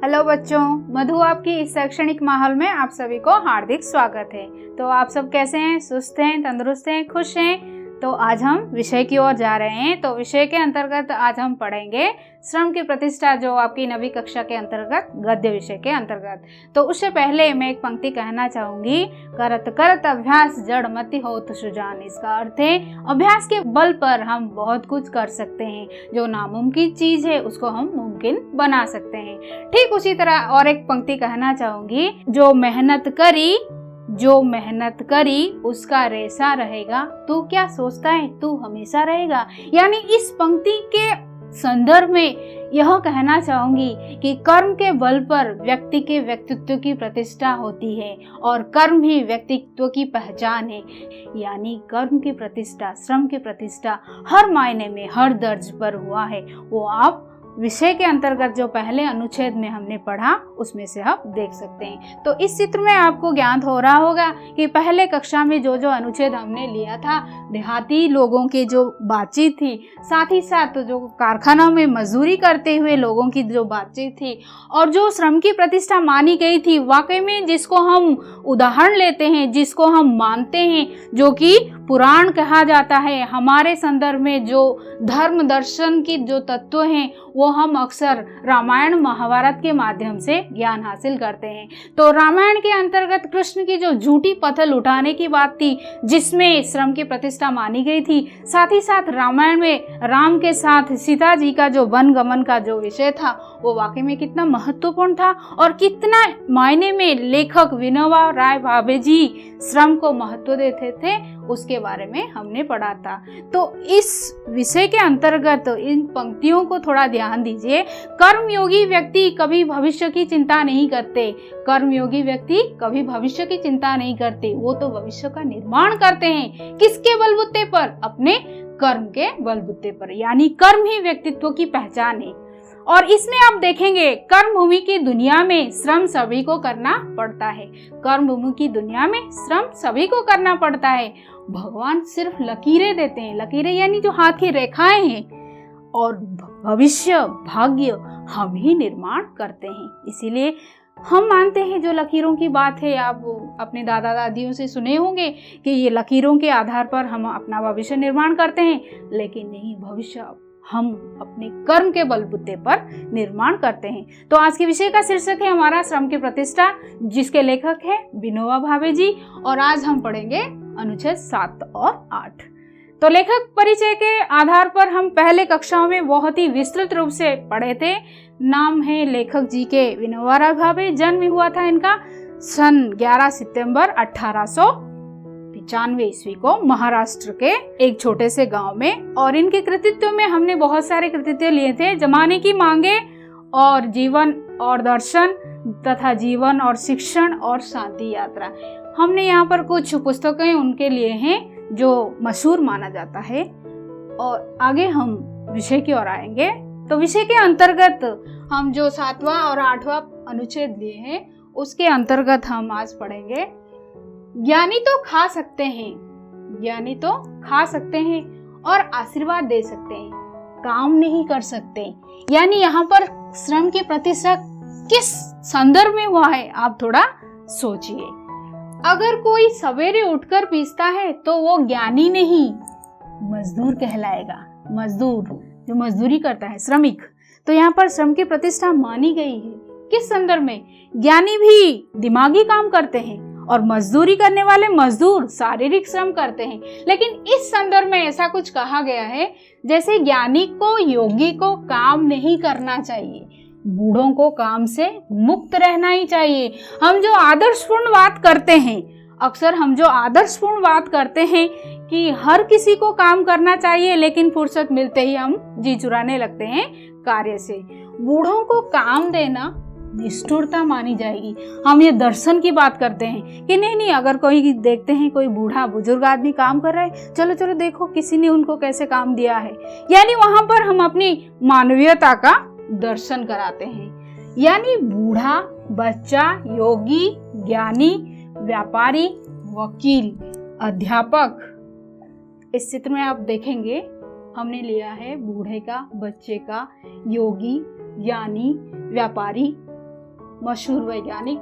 Hello बच्चों, मधु आपकी इस शैक्षणिक माहौल में आप सभी को हार्दिक स्वागत है। तो आप सब कैसे हैं? सुस्त हैं, तंदुरुस्त हैं, खुश हैं? तो आज हम विषय की ओर जा रहे हैं। तो विषय के अंतर्गत आज हम पढ़ेंगे श्रम की प्रतिष्ठा, जो आपकी 9वीं कक्षा के अंतर्गत गद्य विषय के अंतर्गत। तो उससे पहले मैं एक पंक्ति कहना चाहूंगी, करत करत अभ्यास जड़ मति होत सुजान। इसका अर्थ है अभ्यास के बल पर हम बहुत कुछ कर सकते हैं, जो नामुमकिन चीज है उसको हम मुमकिन बना सकते हैं। ठीक उसी तरह और एक पंक्ति कहना चाहूंगी, जो मेहनत करी उसका रेसा रहेगा, तू क्या सोचता है तू हमेशा रहेगा। यानी इस पंक्ति के संदर्भ में यह कहना चाहूंगी कि कर्म के बल पर व्यक्ति के व्यक्तित्व की प्रतिष्ठा होती है और कर्म ही व्यक्तित्व की पहचान है। यानी कर्म की प्रतिष्ठा, श्रम की प्रतिष्ठा हर मायने में, हर दर्ज पर हुआ है। वो आप विषय के अंतर्गत जो पहले अनुच्छेद में हमने पढ़ा उसमें से आप देख सकते हैं। तो इस चित्र में आपको ज्ञात हो रहा होगा कि पहले कक्षा में जो अनुच्छेद हमने लिया था, देहाती लोगों की जो बातचीत थी, साथ ही साथ जो कारखानों में मजदूरी करते हुए लोगों की जो बातचीत थी और जो श्रम की प्रतिष्ठा मानी गई थी, वाकई में जिसको हम उदाहरण लेते हैं, जिसको हम मानते हैं, जो कि पुराण कहा जाता है, हमारे संदर्भ में जो धर्म दर्शन की जो तत्व हैं वो हम अक्सर रामायण महाभारत के माध्यम से ज्ञान हासिल करते हैं। तो रामायण के अंतर्गत कृष्ण की जो झूठी पथल उठाने की बात थी, जिसमें श्रम की प्रतिष्ठा मानी गई थी, साथ ही साथ रामायण में राम के साथ सीता जी का जो वन गमन का जो विषय था, वो वाकई में कितना महत्वपूर्ण था और कितना मायने में लेखक विनोबा राय भावे जी श्रम को महत्व देते थे, उसके बारे में हमने पढ़ा था। तो इस विषय के अंतर्गत इन पंक्तियों को थोड़ा ध्यान दीजिए। कर्मयोगी व्यक्ति कभी भविष्य की चिंता नहीं करते। कर्मयोगी व्यक्ति कभी भविष्य की चिंता नहीं करते, वो तो भविष्य का निर्माण करते हैं। किसके बलबूते पर? अपने कर्म के बलबूते पर। यानी कर्म ही व्यक्तित्व की पहचान है। और इसमें आप देखेंगे, कर्म भूमि की दुनिया में श्रम सभी को करना पड़ता है। कर्म भूमि की दुनिया में श्रम सभी को करना पड़ता है। भगवान सिर्फ लकीरें देते हैं, लकीरें यानी जो हाथ की रेखाएं हैं, और भविष्य भाग्य हम ही निर्माण करते हैं। इसीलिए हम मानते हैं, जो लकीरों की बात है, आप अपने दादा दादियों से सुने होंगे कि ये लकीरों के आधार पर हम अपना भविष्य निर्माण करते हैं, लेकिन नहीं, भविष्य हम अपने कर्म के बलबूते पर निर्माण करते हैं। तो आज के विषय का शीर्षक है हमारा श्रम की प्रतिष्ठा, जिसके लेखक है विनोबा भावे जी, और आज हम पढ़ेंगे अनुच्छेद 7 और 8। तो लेखक परिचय के आधार पर हम पहले कक्षाओं में बहुत ही विस्तृत रूप से पढ़े थे। नाम है लेखक जी के विनोबा राय भावे। जन्म हुआ था इनका सन 11 सितंबर 1895 ईस्वी को महाराष्ट्र के एक छोटे से गांव में। और इनके कृतित्व में हमने बहुत सारे कृतित्व लिए थे, जमाने की मांगे और जीवन और दर्शन तथा जीवन और शिक्षण और शांति यात्रा। हमने यहाँ पर कुछ पुस्तकें उनके लिए हैं जो मशहूर माना जाता है। और आगे हम विषय की ओर आएंगे। तो विषय के अंतर्गत हम जो 7वां और 8वां अनुच्छेद लिए हैं, उसके अंतर्गत हम आज पढ़ेंगे, ज्ञानी तो खा सकते हैं, ज्ञानी तो खा सकते हैं और आशीर्वाद दे सकते हैं, काम नहीं कर सकते। यानी यहाँ पर श्रम की प्रतिष्ठा किस संदर्भ में हुआ है, आप थोड़ा सोचिए। अगर कोई सवेरे उठकर पीसता है तो वो ज्ञानी नहीं, मजदूर कहलाएगा। मजदूर जो मजदूरी करता है, श्रमिक। तो यहाँ पर श्रम की प्रतिष्ठा मानी गई है। किस संदर्भ में? ज्ञानी भी दिमागी काम करते हैं और मजदूरी करने वाले मजदूर शारीरिक श्रम करते हैं। लेकिन इस संदर्भ में ऐसा कुछ कहा गया है जैसे ज्ञानी को, योगी को काम नहीं करना चाहिए, बूढ़ों को काम से मुक्त रहना ही चाहिए। हम जो आदर्शपूर्ण बात करते हैं, अक्सर हम जो आदर्शपूर्ण बात करते हैं कि हर किसी को काम करना चाहिए, लेकिन फुर्सत मिलते ही हम जी चुराने लगते हैं कार्य से। बूढ़ों को काम देना निष्ठुरता मानी जाएगी। हम ये दर्शन की बात करते हैं कि नहीं, अगर कोई देखते हैं कोई बूढ़ा बुजुर्ग आदमी काम कर रहा है, चलो चलो देखो किसी ने उनको कैसे काम दिया है। यानी वहां पर हम अपनी मानवीयता का दर्शन कराते हैं। यानी बूढ़ा, बच्चा, योगी, ज्ञानी, व्यापारी, वकील, अध्यापक। इस चित्र में आप देखेंगे हमने लिया है बूढ़े का, बच्चे का, योगी, ज्ञानी, व्यापारी मशहूर वैज्ञानिक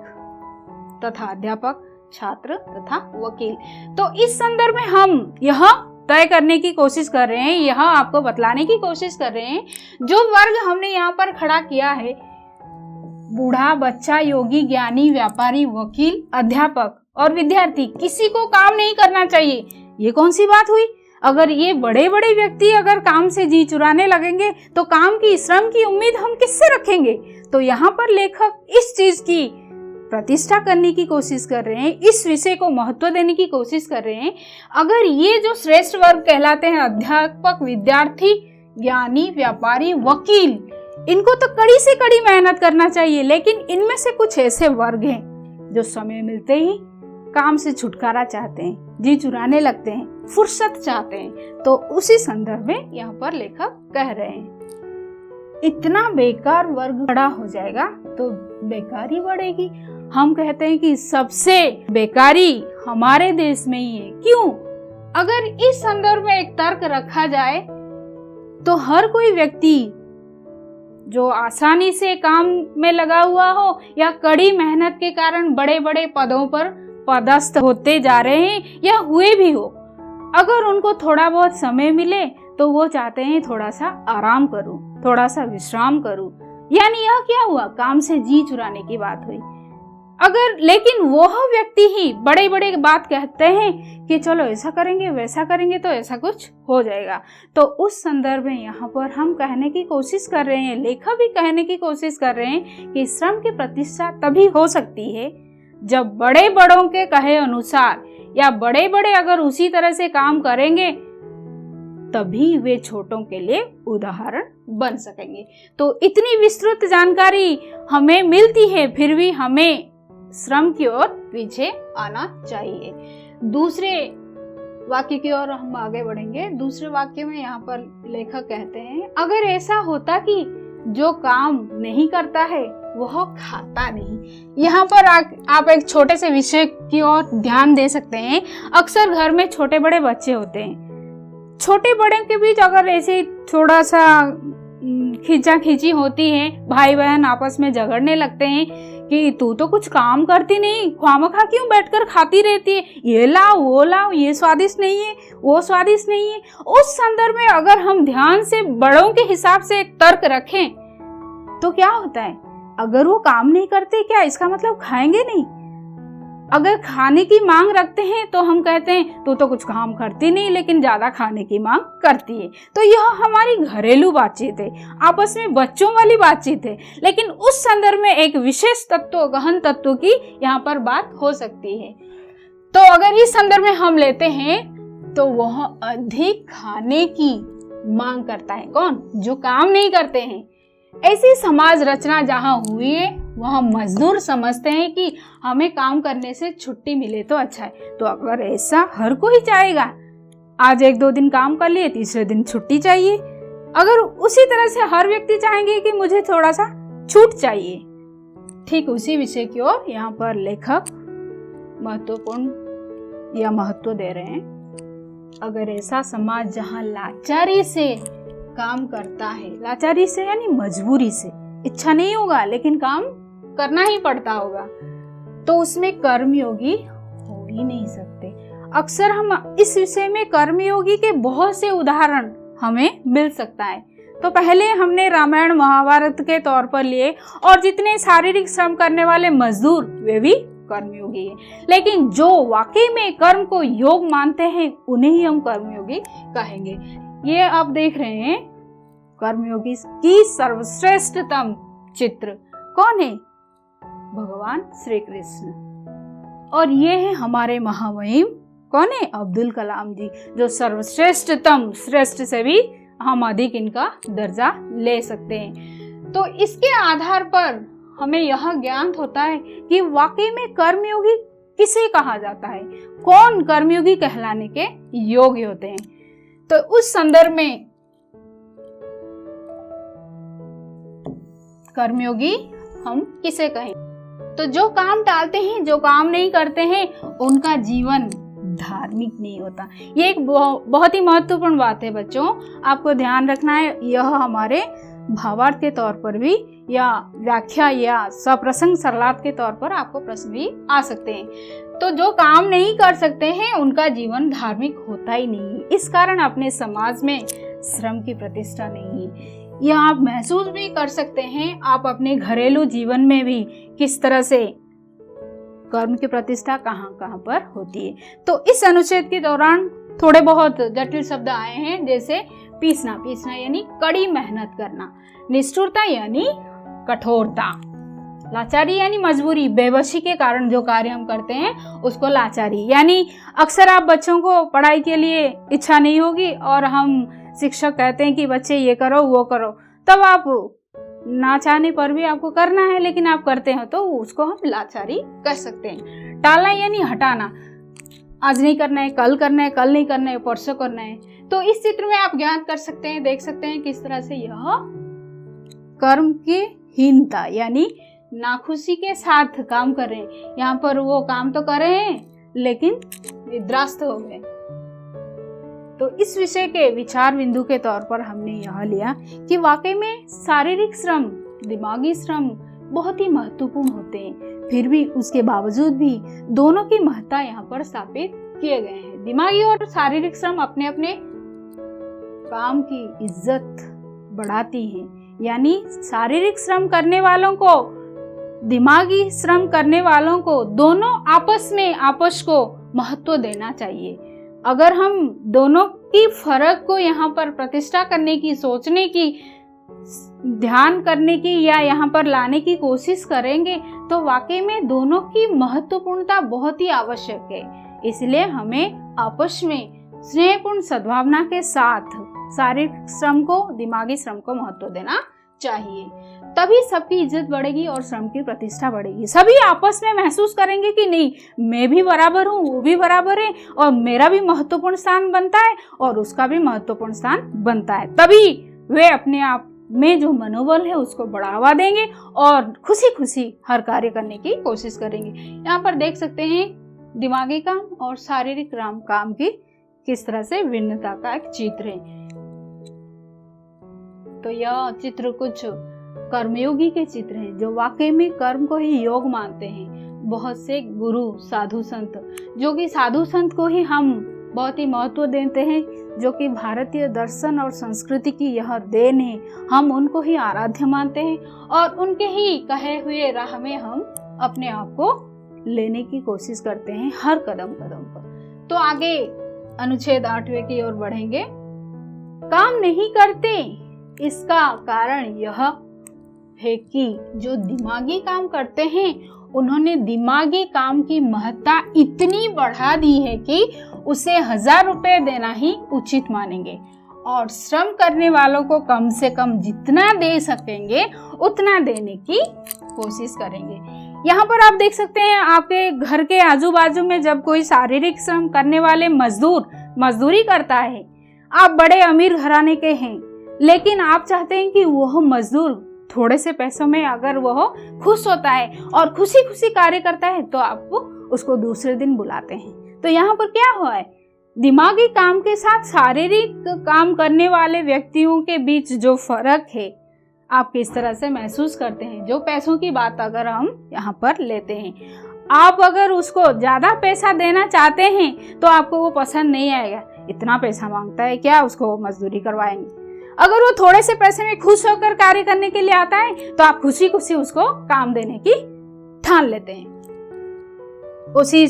तथा अध्यापक, छात्र तथा वकील। तो इस संदर्भ में हम यह तय करने की कोशिश कर रहे हैं, यह आपको बतलाने की कोशिश कर रहे हैं, जो वर्ग हमने यहाँ पर खड़ा किया है, बूढ़ा, बच्चा, योगी, ज्ञानी, व्यापारी, वकील, अध्यापक और विद्यार्थी, किसी को काम नहीं करना चाहिए। ये कौन सी बात हुई? अगर ये बड़े बड़े व्यक्ति अगर काम से जी चुराने लगेंगे तो काम की, श्रम की उम्मीद हम किससे रखेंगे? तो यहाँ पर लेखक इस चीज की प्रतिष्ठा करने की कोशिश कर रहे हैं, इस विषय को महत्व देने की कोशिश कर रहे हैं। अगर ये जो श्रेष्ठ वर्ग कहलाते हैं, अध्यापक, विद्यार्थी, ज्ञानी, व्यापारी, वकील, इनको तो कड़ी से कड़ी मेहनत करना चाहिए, लेकिन इनमें से कुछ ऐसे वर्ग हैं जो समय मिलते ही काम से छुटकारा चाहते हैं, जी चुराने लगते हैं, फुर्सत चाहते हैं। तो उसी संदर्भ में यहाँ पर लेखक कह रहे हैं, इतना बेकार वर्ग खड़ा हो जाएगा तो बेकारी बढ़ेगी। हम कहते हैं कि सबसे बेकारी हमारे देश में ही है। क्यों? अगर इस संदर्भ में एक तर्क रखा जाए तो हर कोई व्यक्ति जो आसानी से काम में लगा हुआ हो या कड़ी मेहनत के कारण बड़े बड़े पदों पर पदस्थ होते जा रहे हैं या हुए भी हो, अगर उनको थोड़ा बहुत समय मिले तो वो चाहते हैं थोड़ा सा आराम करूं, थोड़ा सा विश्राम करूं। यानी यह क्या हुआ? काम से जी चुराने की बात हुई। अगर लेकिन वह व्यक्ति ही बड़े बड़े बात कहते हैं कि चलो ऐसा करेंगे, वैसा करेंगे तो ऐसा कुछ हो जाएगा, तो उस संदर्भ में यहाँ पर हम कहने की कोशिश कर रहे हैं, लेखक भी कहने की कोशिश कर रहे हैं कि श्रम की प्रतिष्ठा तभी हो सकती है जब बड़े बड़ों के कहे अनुसार या बड़े बड़े अगर उसी तरह से काम करेंगे तभी वे छोटों के लिए उदाहरण बन सकेंगे। तो इतनी विस्तृत जानकारी हमें मिलती है, फिर भी हमें श्रम की ओर पीछे आना चाहिए। दूसरे वाक्य की ओर हम आगे बढ़ेंगे। दूसरे वाक्य में यहाँ पर लेखक कहते हैं, अगर ऐसा होता कि जो काम नहीं करता है वह खाता नहीं। यहाँ पर आप एक छोटे से विषय की ओर ध्यान दे सकते हैं। अक्सर घर में छोटे बड़े बच्चे होते हैं, छोटे बड़े के बीच अगर ऐसे थोड़ा सा खींचा खींची होती है, भाई बहन आपस में झगड़ने लगते हैं कि तू तो कुछ काम करती नहीं, खामखा क्यों बैठकर खाती रहती है, ये लाओ वो लाओ, ये स्वादिष्ट नहीं है, वो स्वादिष्ट नहीं है। उस संदर्भ में अगर हम ध्यान से बड़ों के हिसाब से एक तर्क रखें तो क्या होता है? अगर वो काम नहीं करते क्या इसका मतलब खाएंगे नहीं? अगर खाने की मांग रखते हैं तो हम कहते हैं तू तो कुछ काम करती नहीं लेकिन ज्यादा खाने की मांग करती है। तो यह हमारी घरेलू बातचीत है, आपस में बच्चों वाली बातचीत है, लेकिन उस संदर्भ में एक विशेष तत्व, गहन तत्व की यहाँ पर बात हो सकती है। तो अगर इस संदर्भ में हम लेते हैं तो वह अधिक खाने की मांग करता है। कौन? जो काम नहीं करते हैं। ऐसी समाज रचना जहाँ हुई है वहाँ मजदूर समझते हैं कि हमें काम करने से छुट्टी मिले तो अच्छा है। तो अगर ऐसा हर कोई चाहेगा, आज 1-2 दिन काम कर लिए, तीसरे दिन छुट्टी चाहिए। अगर उसी तरह से हर व्यक्ति चाहेंगे कि मुझे थोड़ा सा छूट चाहिए, ठीक उसी विषय की ओर यहाँ पर लेखक महत्वपूर्ण या महत्व दे रहे हैं। अगर ऐसा समाज जहाँ लाचारी से काम करता है, लाचारी से यानी मजबूरी से, इच्छा नहीं होगा लेकिन काम करना ही पड़ता होगा, तो उसमें कर्मयोगी हो ही नहीं सकते। अक्सर हम इस विषय में कर्मयोगी के बहुत से उदाहरण हमें मिल सकता है। तो पहले हमने रामायण महाभारत के तौर पर लिए, और जितने शारीरिक श्रम करने वाले मजदूर वे भी कर्मयोगी है, लेकिन जो वाकई में कर्म को योग मानते हैं उन्हें ही हम कर्मयोगी कहेंगे। ये आप देख रहे हैं कर्मयोगी की सर्वश्रेष्ठतम चित्र कौन है? भगवान श्री कृष्ण। और ये है हमारे महामहिम कौन है? अब्दुल कलाम जी, जो सर्वश्रेष्ठतम, श्रेष्ठ से भी हम अधिक इनका दर्जा ले सकते हैं। तो इसके आधार पर हमें यह ज्ञान होता है कि वाकई में कर्मयोगी किसे कहा जाता है, कौन कर्मयोगी कहलाने के योग्य होते हैं। तो उस संदर्भ में कर्मयोगी हम किसे कहें? तो जो काम टालते हैं, जो काम नहीं करते हैं, उनका जीवन धार्मिक नहीं होता। ये एक बहुत ही महत्वपूर्ण बात है बच्चों, आपको ध्यान रखना है। यह हमारे भावार्थ के तौर पर भी या व्याख्या या सप्रसंग सरलार्थ के तौर पर आपको प्रश्न भी आ सकते हैं। तो जो काम नहीं कर सकते हैं उनका जीवन धार्मिक होता ही नहीं। इस कारण अपने समाज में श्रम की प्रतिष्ठा नहीं है। यह आप महसूस भी कर सकते हैं, आप अपने घरेलू जीवन में भी किस तरह से कर्म की प्रतिष्ठा कहाँ कहाँ पर होती है। तो इस अनुच्छेद के दौरान थोड़े बहुत जटिल शब्द आए हैं, जैसे पीसना, पीसना यानी कड़ी मेहनत करना, निष्ठुरता यानी कठोरता, लाचारी यानी मजबूरी, बेबसी के कारण जो कार्य हम करते हैं उसको लाचारी, यानी अक्सर आप बच्चों को पढ़ाई के लिए इच्छा नहीं होगी और हम शिक्षक कहते हैं कि बच्चे ये करो वो करो, तब आप ना चाहने पर भी आपको करना है लेकिन आप करते हैं, तो उसको हम लाचारी कह सकते हैं। टालना यानी हटाना, आज नहीं करना है, कल करना है, कल नहीं करना है, परसों करना है। तो इस चित्र में आप ज्ञान कर सकते हैं, देख सकते हैं किस तरह से यह कर्म की हीनता यानी नाखुशी के साथ काम कर रहे हैं। यहाँ पर वो काम तो कर रहे हैं लेकिन निद्रास्त हो गए। तो इस विषय के विचार बिंदु के तौर पर हमने यह लिया कि वाकई में शारीरिक श्रम, दिमागी श्रम बहुत ही महत्वपूर्ण होते हैं, फिर भी उसके बावजूद भी दोनों की महत्ता यहाँ पर स्थापित किए गए हैं। दिमागी और शारीरिक श्रम अपने अपने काम की इज्जत बढ़ाती हैं, यानी शारीरिक श्रम करने वालों को, दिमागी श्रम करने वालों को दोनों आपस को महत्व देना चाहिए। अगर हम दोनों की फर्क को यहाँ पर प्रतिष्ठा करने की, सोचने की, ध्यान करने की या यहाँ पर लाने की कोशिश करेंगे तो वाकई में दोनों की महत्वपूर्णता बहुत ही आवश्यक है। इसलिए हमें आपस में स्नेहपूर्ण सद्भावना के साथ शारीरिक श्रम को, दिमागी श्रम को महत्व देना चाहिए। तभी सबकी इज्जत बढ़ेगी और श्रम की प्रतिष्ठा बढ़ेगी। सभी आपस में महसूस करेंगे कि नहीं, मैं भी बराबर हूँ, वो भी बराबर है और मेरा भी महत्वपूर्ण स्थान बनता है और उसका भी महत्वपूर्ण स्थान बनता है। तभी वे अपने आप में जो मनोबल है उसको बढ़ावा देंगे और खुशी खुशी हर कार्य करने की कोशिश करेंगे। यहाँ पर देख सकते हैं दिमागी काम और शारीरिक काम की किस तरह से भिन्नता का एक चित्र है। तो यह चित्र कुछ कर्मयोगी के चित्र हैं जो वाकई में कर्म को ही योग मानते हैं। बहुत से गुरु, साधु संत, जो कि साधु संत को ही हम बहुत ही महत्व देते हैं, जो कि भारतीय दर्शन और संस्कृति की यह देन है। हम उनको ही आराध्य मानते हैं और उनके ही कहे हुए राह में हम अपने आप को लेने की कोशिश करते हैं हर कदम कदम पर। तो आगे अनुच्छेद 8वें की ओर बढ़ेंगे। काम नहीं करते, इसका कारण यह है कि जो दिमागी काम करते हैं उन्होंने दिमागी काम की महत्ता इतनी बढ़ा दी है कि उसे 1000 रुपए देना ही उचित मानेंगे और श्रम करने वालों को कम से कम जितना दे सकेंगे उतना देने की कोशिश करेंगे। यहाँ पर आप देख सकते हैं आपके घर के आजू बाजू में जब कोई शारीरिक श्रम करने वाले मजदूरी करता है, आप बड़े अमीर घराने के हैं लेकिन आप चाहते हैं कि वह मजदूर थोड़े से पैसों में अगर वह खुश होता है और खुशी खुशी कार्य करता है तो आप उसको दूसरे दिन बुलाते हैं। तो यहाँ पर क्या हुआ है, दिमागी काम के साथ शारीरिक काम करने वाले व्यक्तियों के बीच जो फर्क है आप किस तरह से महसूस करते हैं। जो पैसों की बात अगर हम यहाँ पर लेते हैं, आप अगर उसको ज्यादा पैसा देना चाहते हैं तो आपको वो पसंद नहीं आएगा, इतना पैसा मांगता है क्या, उसको मजदूरी करवाएंगे। अगर वो थोड़े से पैसे में खुश होकर कार्य करने के लिए आता है तो आप खुशी खुशी उसको काम देने की ठान लेते हैं। उसी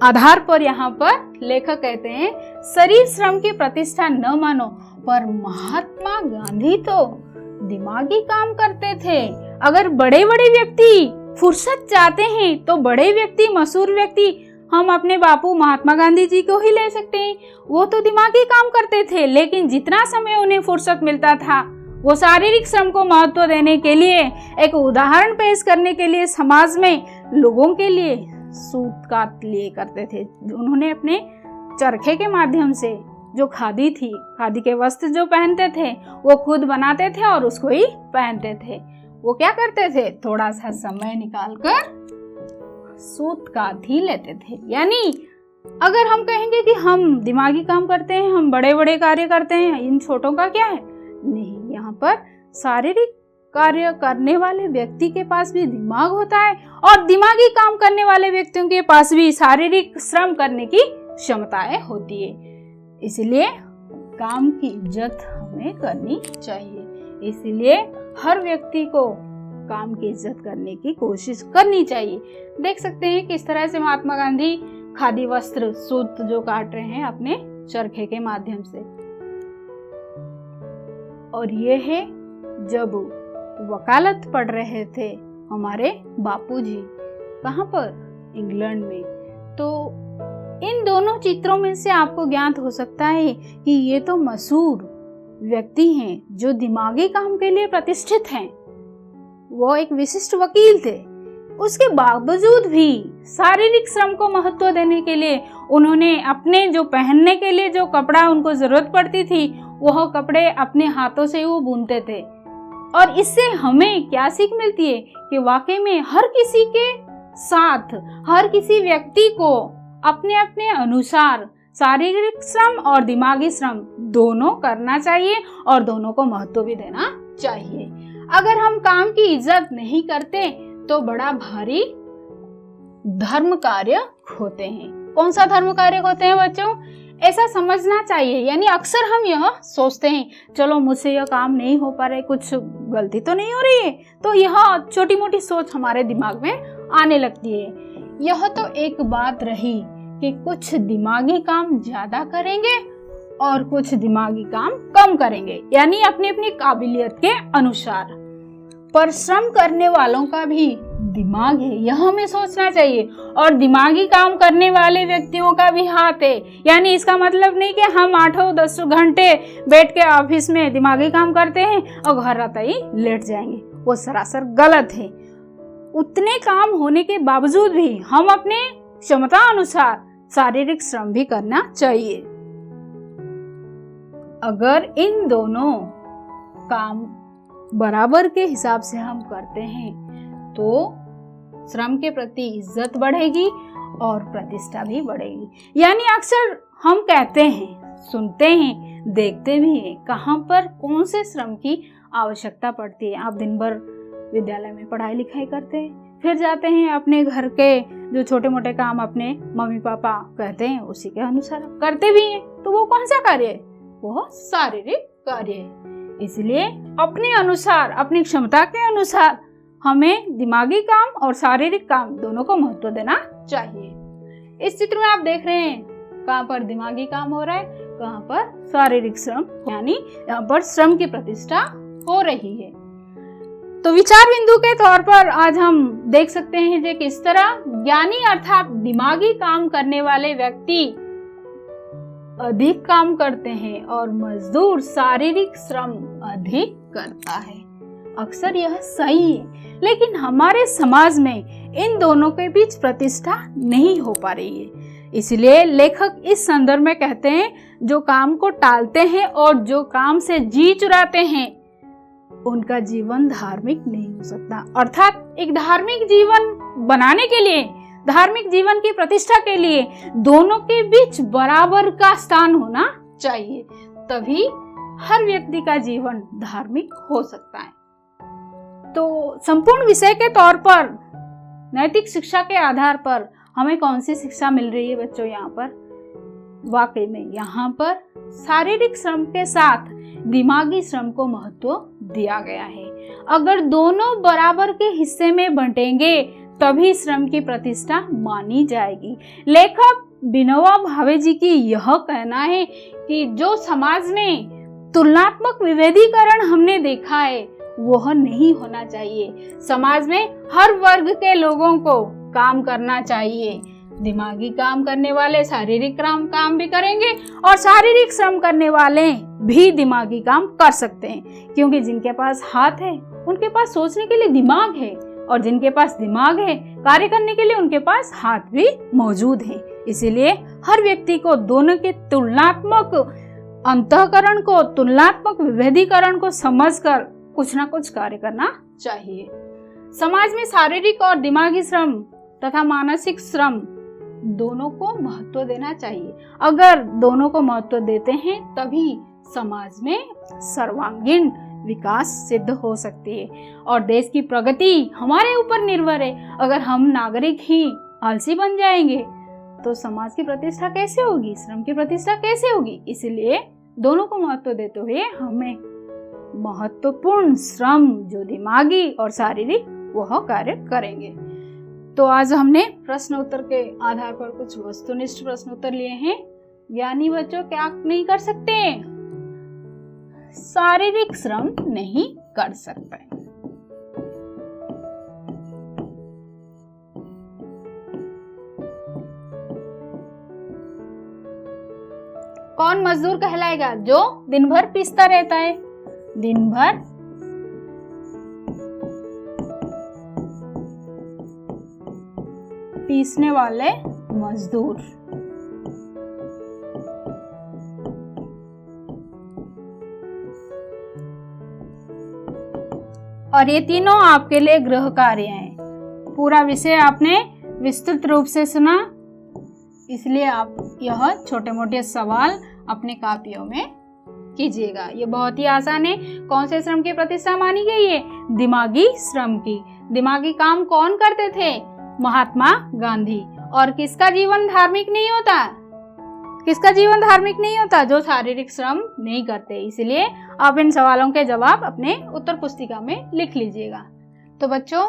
आधार पर यहाँ पर लेखक कहते हैं शरीर श्रम की प्रतिष्ठा न मानो, पर महात्मा गांधी तो दिमागी काम करते थे। अगर बड़े बड़े व्यक्ति फुर्सत चाहते हैं तो बड़े व्यक्ति, मशहूर व्यक्ति, हम अपने बापू महात्मा गांधी जी को ही ले सकते हैं। वो तो दिमागी काम करते थे लेकिन जितना समय उन्हें फुर्सत मिलता था वो शारीरिक श्रम को महत्व देने के लिए, एक उदाहरण पेश करने के लिए समाज में लोगों के लिए सूत काट लिए करते थे। उन्होंने अपने चरखे के माध्यम से जो खादी थी, खादी के वस्त्र जो पहनते थे वो खुद बनाते थे और उसको ही पहनते थे। वो क्या करते थे, थोड़ा सा समय निकालकर सूत काट ही लेते थे। यानी अगर हम कहेंगे कि हम दिमागी काम करते हैं, हम बड़े बड़े कार्य करते हैं, इन छोटों का क्या है, नहीं, यहाँ पर शारीरिक कार्य करने वाले व्यक्ति के पास भी दिमाग होता है और दिमागी काम करने वाले व्यक्तियों के पास भी शारीरिक श्रम करने की क्षमताएं होती है। इसलिए काम की इज्जत हमें करनी चाहिए। इसलिए हर व्यक्ति को काम की इज्जत करने की कोशिश करनी चाहिए। देख सकते हैं किस तरह से महात्मा गांधी खादी वस्त्र सूत जो काट रहे हैं अपने चरखे के माध्यम से। और ये है जब वकालत पढ़ रहे थे हमारे बापूजी, कहाँ पर, इंग्लैंड में। तो इन दोनों चित्रों में से आपको ज्ञात हो सकता है कि ये तो मशहूर व्यक्ति हैं जो दिमागी काम के लिए प्रतिष्ठित हैं। वो एक विशिष्ट वकील थे। उसके बावजूद भी शारीरिक श्रम को महत्व देने के लिए उन्होंने अपने जो पहनने के लिए जो कपड़ा उनको जरूरत पड़ती थी वह कपड़े अपने हाथों से वो बुनते थे। और इससे हमें क्या सीख मिलती है कि वाकई में हर किसी के साथ हर किसी व्यक्ति को अपने अपने अनुसार शारीरिक श्रम और दिमागी श्रम दोनों करना चाहिए और दोनों को महत्व भी देना चाहिए। अगर हम काम की इज्जत नहीं करते तो बड़ा भारी धर्म कार्य होते हैं। कौन सा धर्म कार्य होते हैं बच्चों? ऐसा समझना चाहिए। यानी अक्सर हम यह सोचते हैं चलो मुझसे यह काम नहीं हो पा रहा है, कुछ गलती तो नहीं हो रही है, तो यह छोटी मोटी सोच हमारे दिमाग में आने लगती है। यह तो एक बात रही कि कुछ दिमागी काम ज्यादा करेंगे और कुछ दिमागी काम कम करेंगे, यानी अपनी अपनी काबिलियत के अनुसार। परिश्रम करने वालों का भी दिमाग है, यह हमें सोचना चाहिए, और दिमागी काम करने वाले व्यक्तियों का भी हाथ है। यानी इसका मतलब नहीं कि हम 8-10 घंटे बैठ के ऑफिस में दिमागी काम करते हैं और घर आते ही लेट जाएंगे, वो सरासर गलत है। उतने काम होने के बावजूद भी हम अपने क्षमता अनुसार शारीरिक श्रम भी करना चाहिए। अगर इन दोनों काम बराबर के हिसाब से हम करते हैं तो श्रम के प्रति इज्जत बढ़ेगी और प्रतिष्ठा भी बढ़ेगी। यानी अक्सर हम कहते हैं, सुनते हैं, देखते भी हैं कहाँ पर कौन से श्रम की आवश्यकता पड़ती है। आप दिन भर विद्यालय में पढ़ाई लिखाई करते हैं, फिर जाते हैं अपने घर के जो छोटे मोटे काम अपने मम्मी पापा कहते हैं उसी के अनुसार करते भी हैं, तो वो कौन सा कार्य है? वो शारीरिक कार्य है। इसलिए अपने अनुसार, अपनी क्षमता के अनुसार हमें दिमागी काम और शारीरिक काम दोनों को महत्व देना चाहिए। इस चित्र में आप देख रहे हैं कहाँ पर दिमागी काम हो रहा है, कहाँ पर शारीरिक श्रम, यानी यहाँ पर श्रम की प्रतिष्ठा हो रही है। तो विचार बिंदु के तौर पर आज हम देख सकते हैं कि किस तरह ज्ञानी अर्थात दिमागी काम करने वाले व्यक्ति अधिक काम करते हैं और मजदूर शारीरिक श्रम अधिक करता है। अक्सर यह सही है, लेकिन हमारे समाज में इन दोनों के बीच प्रतिष्ठा नहीं हो पा रही है। इसलिए लेखक इस संदर्भ में कहते हैं जो काम को टालते हैं और जो काम से जी चुराते हैं उनका जीवन धार्मिक नहीं हो सकता। अर्थात एक धार्मिक जीवन बनाने के लिए, धार्मिक जीवन की प्रतिष्ठा के लिए दोनों के बीच बराबर का स्थान होना चाहिए, तभी हर व्यक्ति का जीवन धार्मिक हो सकता है। तो संपूर्ण विषय के तौर पर नैतिक शिक्षा के आधार पर हमें कौन सी शिक्षा मिल रही है बच्चों? यहाँ पर वाकई में यहाँ पर शारीरिक श्रम के साथ दिमागी श्रम को महत्व दिया गया है। अगर दोनों बराबर के हिस्से में बंटेंगे तभी श्रम की प्रतिष्ठा मानी जाएगी। लेखक विनोबा भावे जी की यह कहना है कि जो समाज में तुलनात्मक विभेदीकरण हमने देखा है वह नहीं होना चाहिए। समाज में हर वर्ग के लोगों को काम करना चाहिए। दिमागी काम करने वाले शारीरिक काम भी करेंगे और शारीरिक श्रम करने वाले भी दिमागी काम कर सकते हैं, क्योंकि जिनके पास हाथ है उनके पास सोचने के लिए दिमाग है और जिनके पास दिमाग है कार्य करने के लिए उनके पास हाथ भी मौजूद है। इसीलिए हर व्यक्ति को दोनों के तुलनात्मक अंतःकरण को, तुलनात्मक विभेदीकरण को समझकर कुछ ना कुछ कार्य करना चाहिए। समाज में शारीरिक और दिमागी श्रम तथा मानसिक श्रम दोनों को महत्व देना चाहिए। अगर दोनों को महत्व देते हैं तभी समाज में सर्वांगीण विकास सिद्ध हो सकती है और देश की प्रगति हमारे ऊपर निर्भर है। अगर हम नागरिक ही आलसी बन जाएंगे तो समाज की प्रतिष्ठा कैसे होगी, श्रम की प्रतिष्ठा कैसे होगी। इसलिए दोनों को महत्व देते हुए हमें महत्वपूर्ण श्रम जो दिमागी और शारीरिक वह कार्य करेंगे। तो आज हमने प्रश्न उत्तर के आधार पर कुछ वस्तुनिष्ठ प्रश्न उत्तर लिए हैं। ज्ञानी बच्चों क्या नहीं कर सकते? शारीरिक श्रम नहीं कर सकते। कौन मजदूर कहलाएगा? जो दिन भर पीसता रहता है। दिन भर पीसने वाले मजदूर। और ये तीनों आपके लिए गृह कार्य हैं। पूरा विषय आपने विस्तृत रूप से सुना, इसलिए आप यह छोटे मोटे सवाल अपने कापियों में कीजिएगा। ये बहुत ही आसान है। कौन से श्रम की प्रतिष्ठा मानी गई है? दिमागी श्रम की। दिमागी काम कौन करते थे? महात्मा गांधी। और किसका जीवन धार्मिक नहीं होता? किसका जीवन धार्मिक नहीं होता? जो शारीरिक श्रम नहीं करते। इसलिए आप इन सवालों के जवाब अपने उत्तर पुस्तिका में लिख लीजिएगा। तो बच्चों,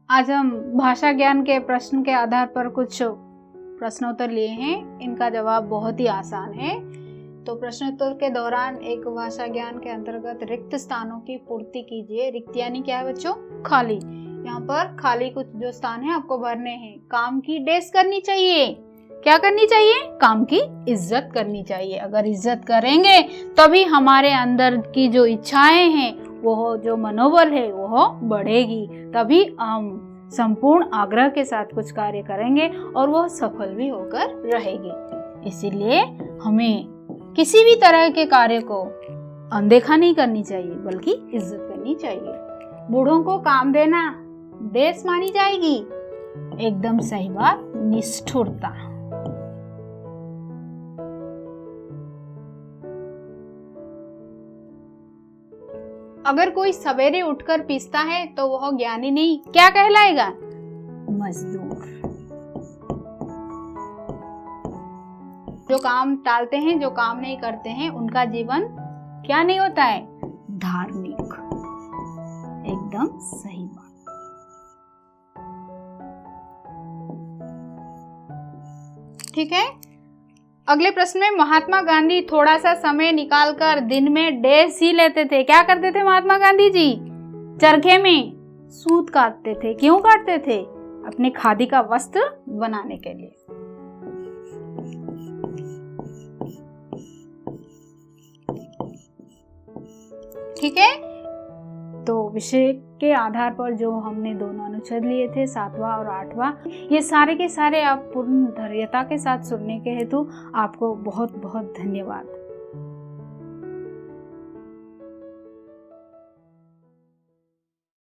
आज हम भाषा ज्ञान के प्रश्न के आधार पर कुछ प्रश्नोत्तर लिए हैं। इनका जवाब बहुत ही आसान है। तो प्रश्नोत्तर के दौरान एक भाषा ज्ञान के अंतर्गत रिक्त स्थानों की पूर्ति कीजिए। रिक्त यानी क्या है बच्चों? खाली। यहाँ पर खाली कुछ जो स्थान है आपको भरने हैं। काम की डैश करनी चाहिए। क्या करनी चाहिए? काम की इज्जत करनी चाहिए। अगर इज्जत करेंगे तभी हमारे अंदर की जो इच्छाएं हैं, वो जो मनोबल है वो बढ़ेगी। तभी हम संपूर्ण आग्रह के साथ कुछ कार्य करेंगे और वह सफल भी होकर रहेगी। इसीलिए हमें किसी भी तरह के कार्य को अनदेखा नहीं करनी चाहिए, बल्कि इज्जत करनी चाहिए। बूढ़ों को काम देना देश मानी जाएगी। एकदम सही बात, निष्ठुरता। अगर कोई सवेरे उठकर पीसता है तो वह ज्ञानी नहीं, क्या कहलाएगा? मजदूर। जो काम टालते हैं, जो काम नहीं करते हैं, उनका जीवन क्या नहीं होता है? धार्मिक। एकदम सही बात। ठीक है। अगले प्रश्न में महात्मा गांधी थोड़ा सा समय निकालकर दिन में डैश ही लेते थे। क्या करते थे महात्मा गांधी जी? चरखे में सूत काटते थे। क्यों काटते थे? अपने खादी का वस्त्र बनाने के लिए। ठीक है। तो विषय के आधार पर जो हमने दोनों अनुच्छेद लिए थे, 7वां और 8वां, ये सारे के सारे आप पूर्ण धैर्यता के साथ सुनने के हेतु आपको बहुत बहुत धन्यवाद।